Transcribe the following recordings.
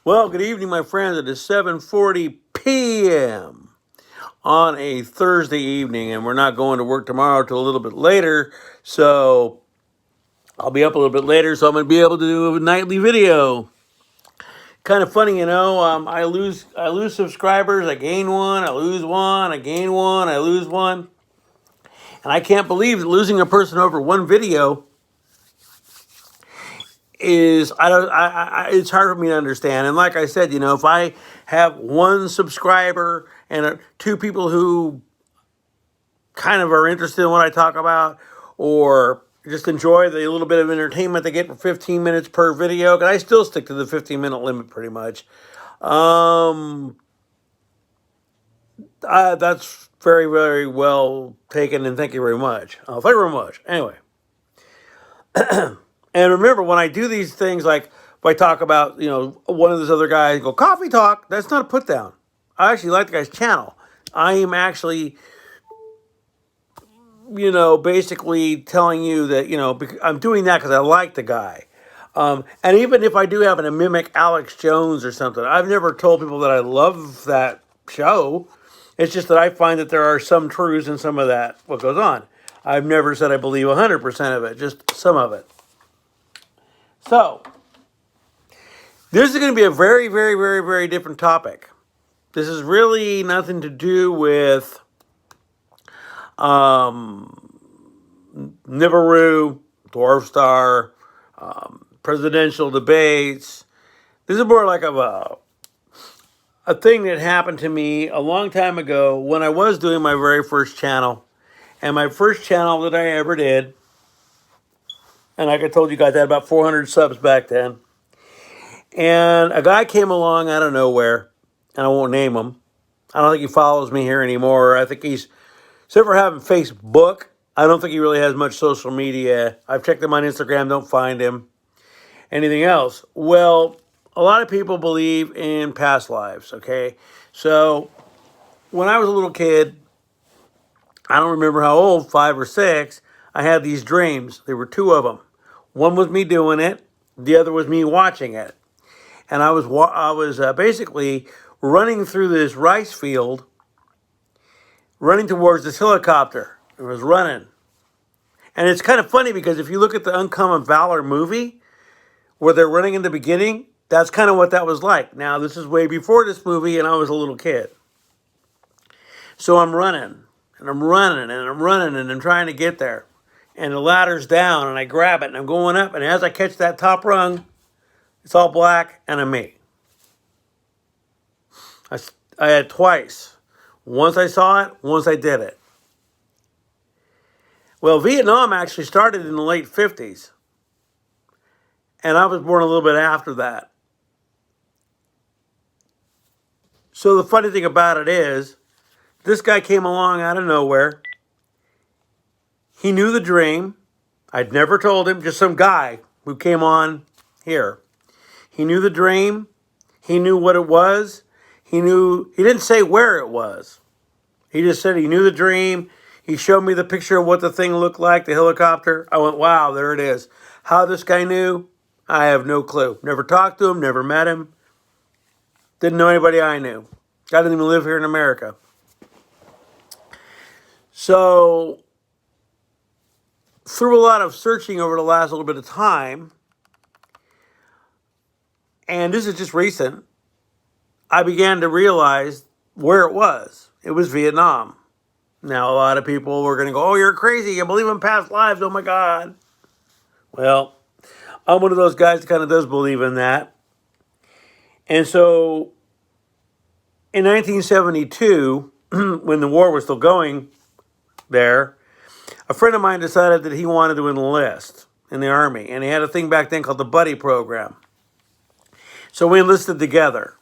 Well, good evening, my friends. It is 7:40 p.m. on a Thursday evening, and we're not going to work tomorrow till a little bit later. So I'll be up a little bit later, so I'm going to be able to do a nightly video. Kind of funny, I lose subscribers. I gain one. I lose one. I gain one. I lose one. And I can't believe that losing a person over one video is I don't it's hard for me to understand. And like I said, if I have one subscriber and two people who kind of are interested in what I talk about, or just enjoy the little bit of entertainment they get for 15 minutes per video, because I still stick to the 15-minute limit pretty much. Um, that's very, very well taken, and thank you very much. Thank you very much. Anyway, and remember, when I do these things, like if I talk about, one of those other guys, go coffee talk, that's not a put down. I actually like the guy's channel. I am actually, basically telling you that, I'm doing that because I like the guy. And even if I do happen to mimic Alex Jones or something, I've never told people that I love that show. It's just that I find that there are some truths in some of that, what goes on. I've never said I believe 100% of it, just some of it. So, this is going to be a very, very, very, very different topic. This is really nothing to do with Nibiru, Dwarf Star, presidential debates. This is more like a thing that happened to me a long time ago when I was doing my very first channel. And my first channel that I ever did, and like I told you guys, I had about 400 subs back then. And a guy came along out of nowhere, and I won't name him. I don't think he follows me here anymore. I think he's, except for having Facebook, I don't think he really has much social media. I've checked him on Instagram, don't find him. Anything else? Well, a lot of people believe in past lives, okay? So, when I was a little kid, I don't remember how old, 5 or 6, I had these dreams. There were two of them. One was me doing it. The other was me watching it. And I was basically running through this rice field, running towards this helicopter. It was running. And it's kind of funny because if you look at the Uncommon Valor movie, where they're running in the beginning, that's kind of what that was like. Now, this is way before this movie, and I was a little kid. So I'm running, and I'm running, and I'm running, and I'm trying to get there. And the ladder's down, and I grab it, and I'm going up, and as I catch that top rung, it's all black, and I'm me. I had twice. Once I saw it, once I did it. Well, Vietnam actually started in the late 50s. And I was born a little bit after that. So the funny thing about it is, this guy came along out of nowhere. He knew the dream. I'd never told him, just some guy who came on here. He knew the dream. He knew what it was. He didn't say where it was. He just said he knew the dream. He showed me the picture of what the thing looked like, the helicopter. I went, wow, there it is. How this guy knew, I have no clue. Never talked to him, never met him. Didn't know anybody I knew. I didn't even live here in America. So, through a lot of searching over the last little bit of time, and this is just recent, I began to realize where it was. It was Vietnam. Now, a lot of people were going to go, oh, you're crazy. You believe in past lives. Oh, my God. Well, I'm one of those guys that kind of does believe in that. And so, in 1972, when the war was still going there, a friend of mine decided that he wanted to enlist in the Army. And he had a thing back then called the Buddy Program. So we enlisted together.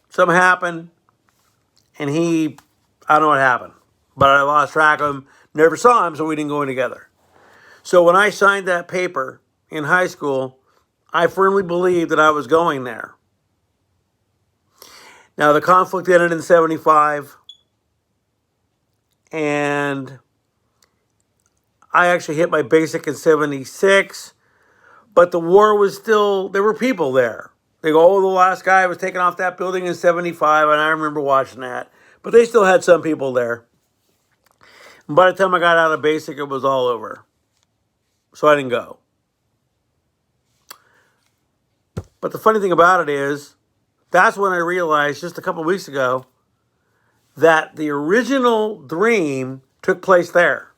Something happened, and I don't know what happened, but I lost track of him, never saw him, so we didn't go in together. So when I signed that paper in high school, I firmly believed that I was going there. Now, the conflict ended in 75, and I actually hit my basic in 76, But the war was still, there were people there. They go, oh, the last guy was taken off that building in 75, and I remember watching that. But they still had some people there. And by the time I got out of basic, it was all over. So I didn't go. But the funny thing about it is, that's when I realized just a couple of weeks ago that the original dream took place there.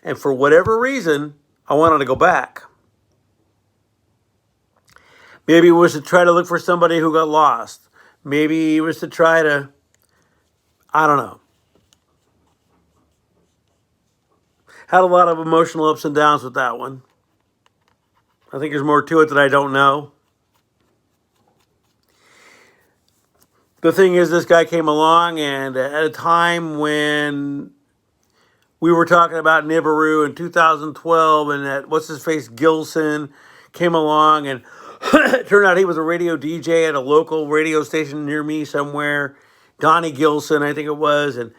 And for whatever reason, I wanted to go back. Maybe it was to try to look for somebody who got lost. Maybe it was to try to, I don't know. Had a lot of emotional ups and downs with that one. I think there's more to it that I don't know. The thing is, this guy came along, and at a time when we were talking about Nibiru in 2012, and that what's-his-face Gilson came along, and it turned out he was a radio DJ at a local radio station near me somewhere. Donnie Gilson, I think it was, and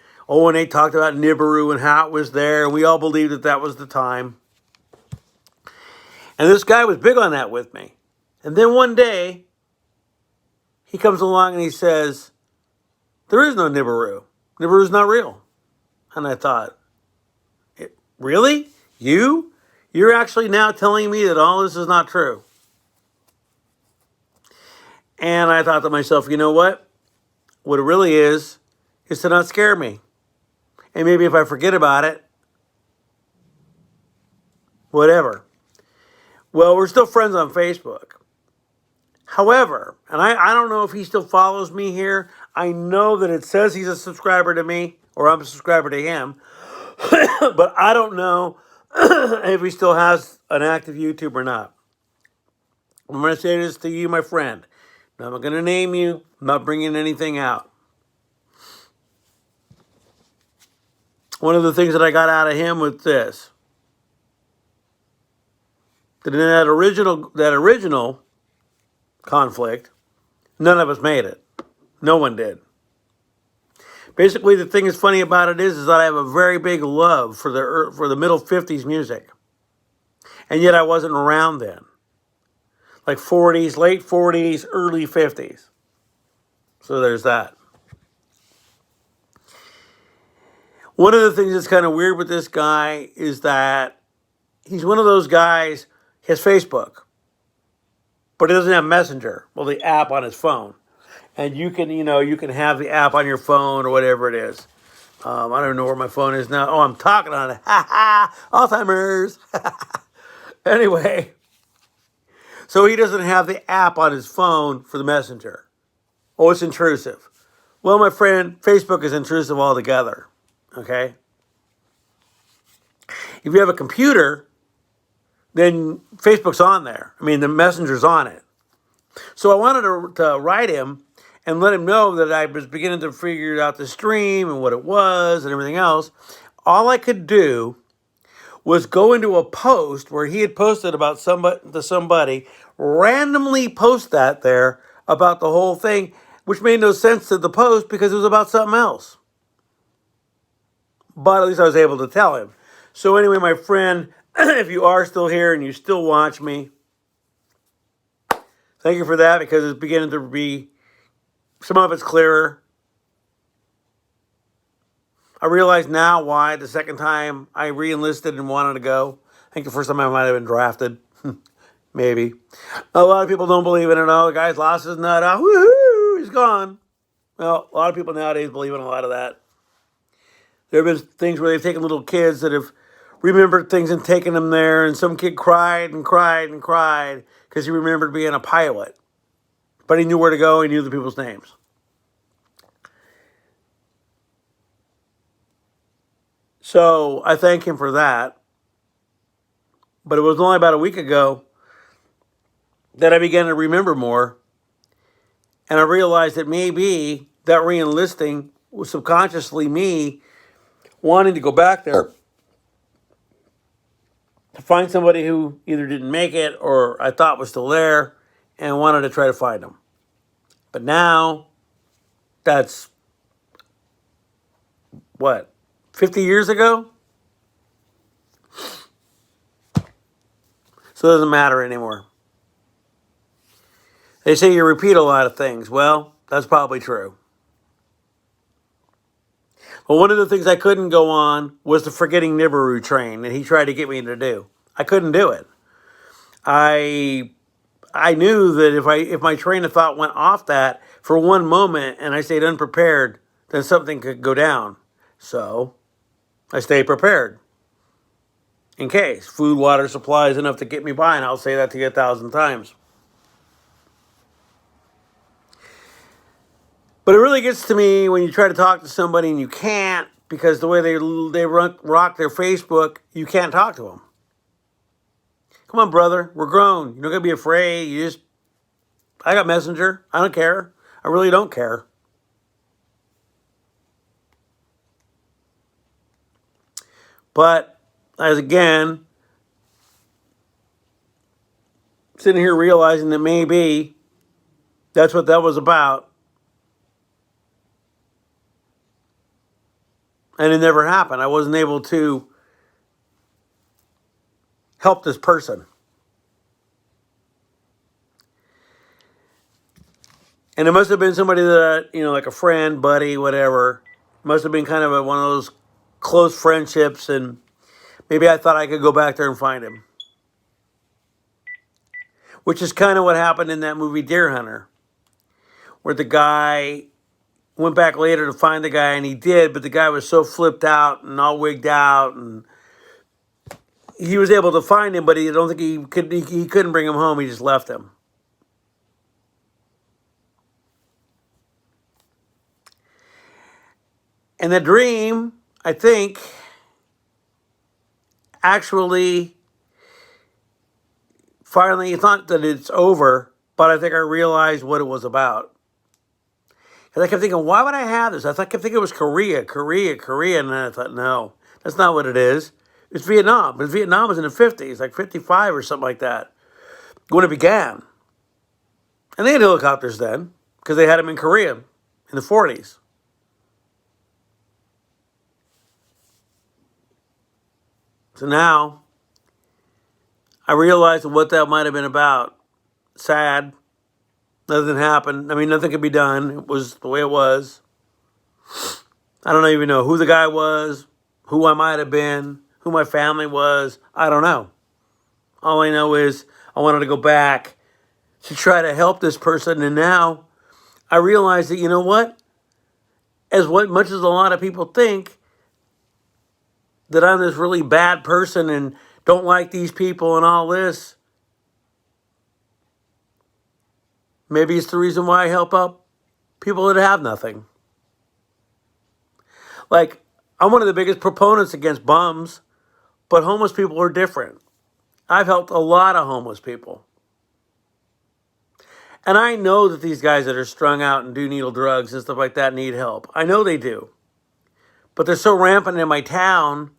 they talked about Nibiru and how it was there, and we all believed that that was the time. And this guy was big on that with me. And then one day, he comes along and he says, there is no Nibiru. Nibiru's not real. And I thought, really? You? You're actually now telling me that all this is not true. And I thought to myself, you know what? What it really is to not scare me. And maybe if I forget about it, whatever. Well, we're still friends on Facebook. However, and I don't know if he still follows me here. I know that it says he's a subscriber to me, or I'm a subscriber to him. But I don't know if he still has an active YouTube or not. I'm going to say this to you, my friend. I'm not going to name you. I'm not bringing anything out. One of the things that I got out of him was this. That in that original conflict, none of us made it. No one did. Basically, the thing that's funny about it is that I have a very big love for the middle 50s music. And yet I wasn't around then. Like 40s, late 40s, early 50s. So there's that. One of the things that's kind of weird with this guy is that he's one of those guys, he has Facebook, but he doesn't have Messenger, well, the app on his phone. And you can have the app on your phone or whatever it is. I don't even know where my phone is now. Oh, I'm talking on it. Ha ha! Alzheimer's. Anyway, so he doesn't have the app on his phone for the Messenger. Oh, it's intrusive. Well, my friend, Facebook is intrusive altogether. Okay? If you have a computer, then Facebook's on there. I mean, the Messenger's on it. So I wanted to write him and let him know that I was beginning to figure out the stream and what it was and everything else. All I could do was go into a post where he had posted about somebody, randomly post that there about the whole thing, which made no sense to the post because it was about something else. But at least I was able to tell him. So anyway, my friend, if you are still here and you still watch me, thank you for that, because it's beginning to be, some of it's clearer. I realize now why the second time I re-enlisted and wanted to go. I think the first time I might have been drafted. Maybe. A lot of people don't believe in it. Oh, the guy's lost his nut out. Woohoo! He's gone. Well, a lot of people nowadays believe in a lot of that. There have been things where they've taken little kids that have remembered things and taken them there, and some kid cried and cried and cried because he remembered being a pilot. But he knew where to go. He knew the people's names. So I thank him for that. But it was only about a week ago that I began to remember more. And I realized that maybe that re-enlisting was subconsciously me wanting to go back there to find somebody who either didn't make it or I thought was still there and wanted to try to find them. But now, that's, 50 years ago? So so it doesn't matter anymore. They say you repeat a lot of things. Well, that's probably true. But one of the things I couldn't go on was the forgetting Nibiru train that he tried to get me to do. I couldn't do it. I knew that if my train of thought went off that for one moment and I stayed unprepared, then something could go down. So I stayed prepared in case. Food, water, supplies enough to get me by, and I'll say that to you 1,000 times. But it really gets to me when you try to talk to somebody and you can't, because the way they rock their Facebook, you can't talk to them. Come on, brother. We're grown. You're not going to be afraid. I got Messenger. I don't care. I really don't care. But, as again, sitting here realizing that maybe that's what that was about. And it never happened. I wasn't able to help this person. And it must have been somebody that, like a friend, buddy, whatever. Must have been kind of one of those close friendships. And maybe I thought I could go back there and find him. Which is kind of what happened in that movie Deer Hunter, where the guy went back later to find the guy, and he did, but the guy was so flipped out and all wigged out, and he was able to find him, but I don't think he couldn't bring him home. He just left him. And the dream, I think, actually, finally, it's not that it's over, but I think I realized what it was about. Because I kept thinking, why would I have this? I kept thinking it was Korea. And then I thought, no, that's not what it is. It's Vietnam. But Vietnam was in the 50s, like 55 or something like that, when it began. And they had helicopters then, because they had them in Korea in the 40s. So now, I realized what that might have been about. Sad. Nothing happened. I mean, nothing could be done. It was the way it was. I don't even know who the guy was, who I might have been, who my family was. I don't know. All I know is I wanted to go back to try to help this person. And now I realize that, you know what? Much as a lot of people think that I'm this really bad person and don't like these people and all this, maybe it's the reason why I help out people that have nothing. Like, I'm one of the biggest proponents against bums, but homeless people are different. I've helped a lot of homeless people. And I know that these guys that are strung out and do needle drugs and stuff like that need help. I know they do. But they're so rampant in my town,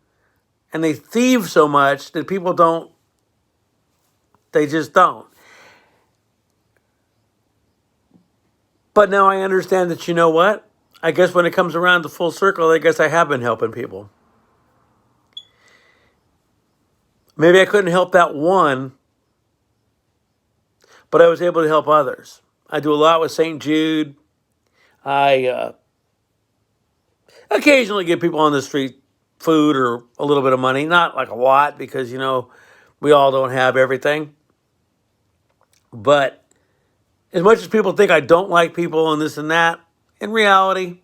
and they thieve so much that people don't. They just don't. But now I understand that, you know what? I guess when it comes around to full circle, I guess I have been helping people. Maybe I couldn't help that one, but I was able to help others. I do a lot with St. Jude. I occasionally give people on the street food or a little bit of money. Not like a lot, because, we all don't have everything. But as much as people think I don't like people and this and that, in reality,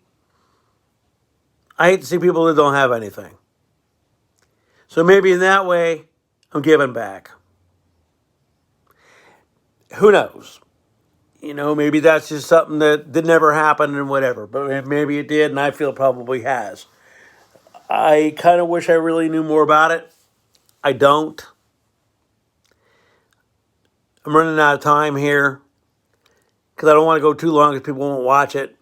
I hate to see people that don't have anything. So maybe in that way, I'm giving back. Who knows? Maybe that's just something that did never happen and whatever. But maybe it did, and I feel it probably has. I kind of wish I really knew more about it. I don't. I'm running out of time here because I don't want to go too long because people won't watch it.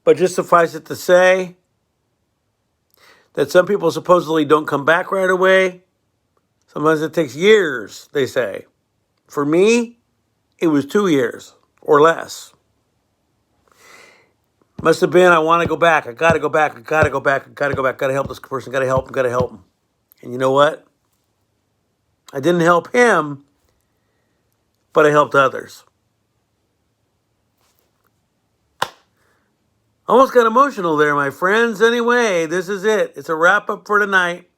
But just suffice it to say that some people supposedly don't come back right away. Sometimes it takes years, they say. For me, it was 2 years or less. Must have been, I want to go back. I got to go back. I got to go back. I got to go back. Got to help this person. Got to help him. Got to help him. And you know what? I didn't help him, but I helped others. Almost got emotional there, my friends. Anyway, this is it. It's a wrap up for tonight.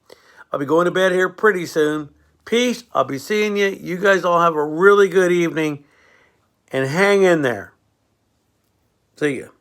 I'll be going to bed here pretty soon. Peace. I'll be seeing you. You guys all have a really good evening and hang in there. See you.